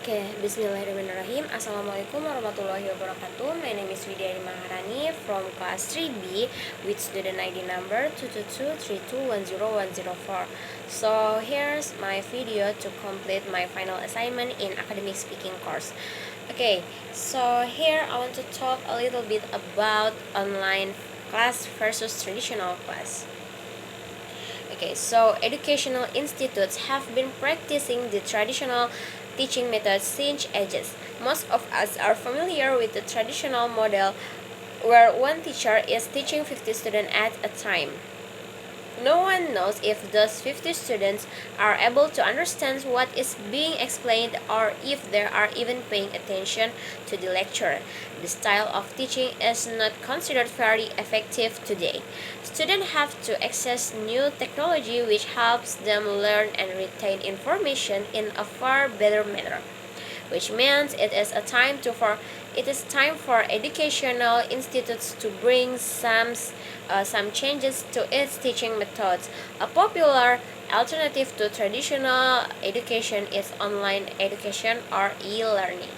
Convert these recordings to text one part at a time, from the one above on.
Oke, bismillahirrahmanirrahim. Assalamualaikum warahmatullahi wabarakatuh. My name is Widya Maharani from class 3B with student ID number 22232101004. So here's my video to complete my final assignment in academic speaking course. Okay, so here I want to talk a little bit about online class versus traditional class. Okay, so educational institutes have been practicing the traditional teaching methods since ages. Most of us are familiar with the traditional model where one teacher is teaching 50 students at a time. No one knows if those 50 students are able to understand what is being explained or if they are even paying attention to the lecture. The style of teaching is not considered very effective today. Students have to access new technology which helps them learn and retain information in a far better manner, which means it is time for educational institutes to bring some changes to its teaching methods. A popular alternative to traditional education is online education or e-learning.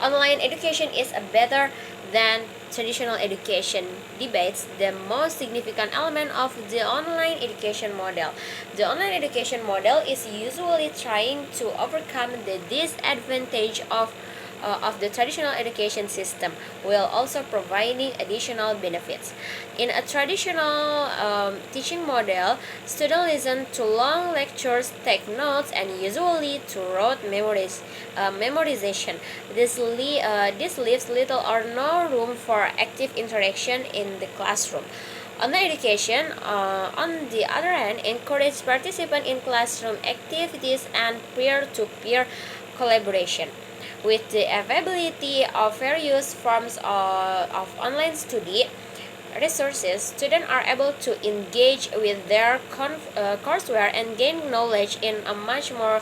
Online education is better than traditional education debates the most significant element of the online education model. The online education model is usually trying to overcome the disadvantage of the traditional education system, while also providing additional benefits. In a traditional teaching model, students listen to long lectures, take notes, and usually to rote memorization. This leaves little or no room for active interaction in the classroom. Online education, on the other hand, encourages participants in classroom activities and peer-to-peer collaboration. With the availability of various forms of online study resources, students are able to engage with their courseware and gain knowledge in a much more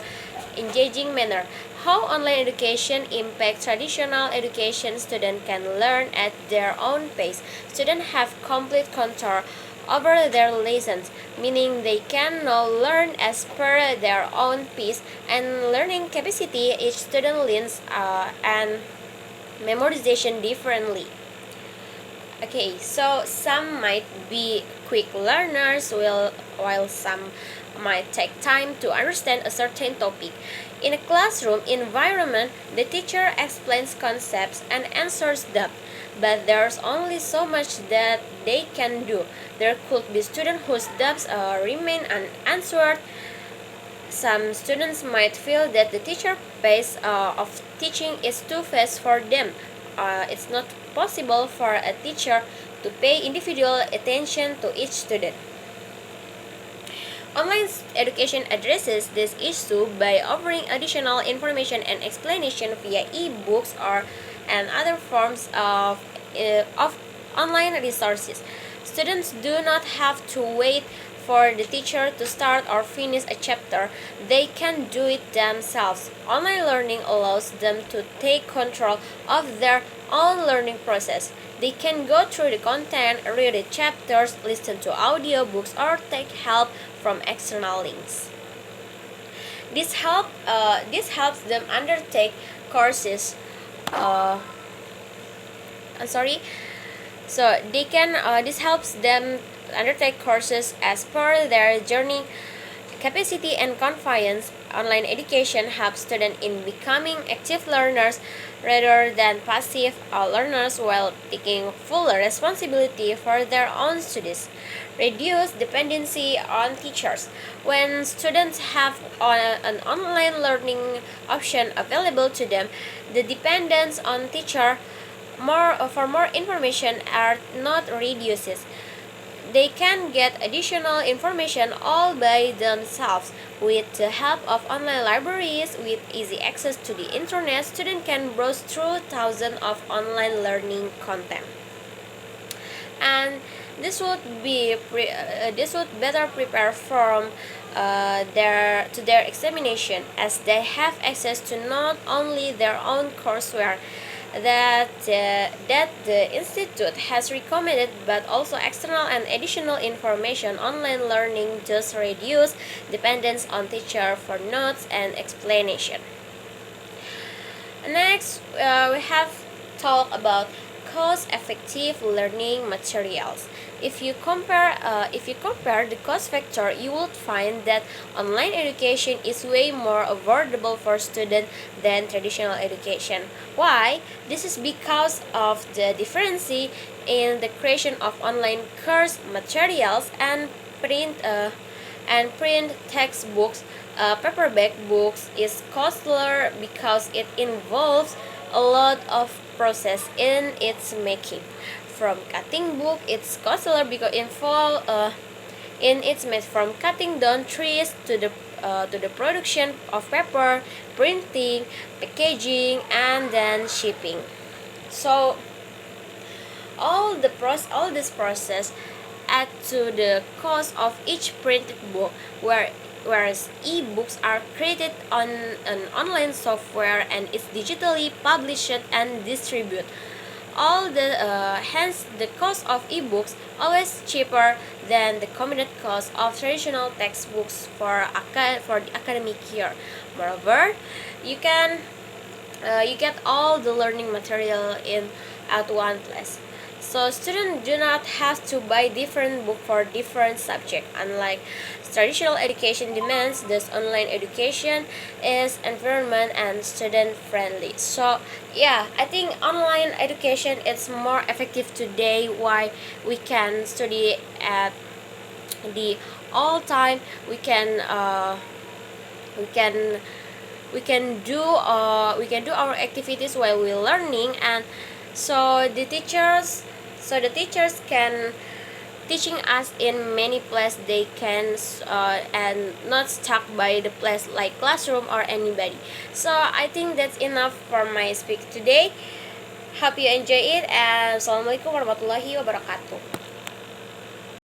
engaging manner. How online education impacts traditional education? Students can learn at their own pace. Students have complete control over their lessons, meaning they can now learn as per their own pace and learning capacity. Each student learns and memorization differently. Okay, so some might be quick learners while some might take time to understand a certain topic. In a classroom environment, the teacher explains concepts and answers doubts, but there's only so much that they can do. There could be students whose doubts remain unanswered. Some students might feel that the teacher pace of teaching is too fast for them. It's not possible for a teacher to pay individual attention to each student. Online education addresses this issue by offering additional information and explanation via e-books and other forms of online resources. Students do not have to wait for the teacher to start or finish a chapter. They can do it themselves. Online learning allows them to take control of their own learning process. They can go through the content, read the chapters, listen to audiobooks, or take help from external links. This helps them undertake courses. This helps them undertake courses as per their journey capacity and confidence. Online education helps students in becoming active learners rather than passive learners while taking full responsibility for their own studies. Reduce dependency on teachers. When students have an online learning option available to them, the dependence on teacher for more information are not reduces. They can get additional information all by themselves. With the help of online libraries with easy access to the internet, students can browse through thousands of online learning content. And this would better prepare from their examination, as they have access to not only their own courseware that the institute has recommended, but also external and additional information. Online learning just reduce dependence on teacher for notes and explanation. Next, we have talked about cost-effective learning materials. If you compare the cost factor, you will find that online education is way more affordable for students than traditional education. Why? This is because of the difference in the creation of online course materials and print textbooks. Paperback books is costlier because it involves a lot of process in its making. From cutting book, it's costlier because in its made from cutting down trees to the production of paper, printing, packaging, and then shipping. So all this process add to the cost of each printed book, whereas e-books are created on an online software and is digitally published and distributed. Hence the cost of e-books always cheaper than the combined cost of traditional textbooks for the academic year. Moreover, you can you get all the learning material in at one place. So students do not have to buy different book for different subject. Unlike traditional education demands, this online education is environment and student friendly. So yeah, I think online education is more effective today. Why we can study at the all time. We can do our activities while we're learning, and so the teachers can teaching us in many places. They can and not stuck by the place like classroom or anybody. So I think that's enough for my speak today. Hope you enjoy it, and assalamualaikum warahmatullahi wabarakatuh.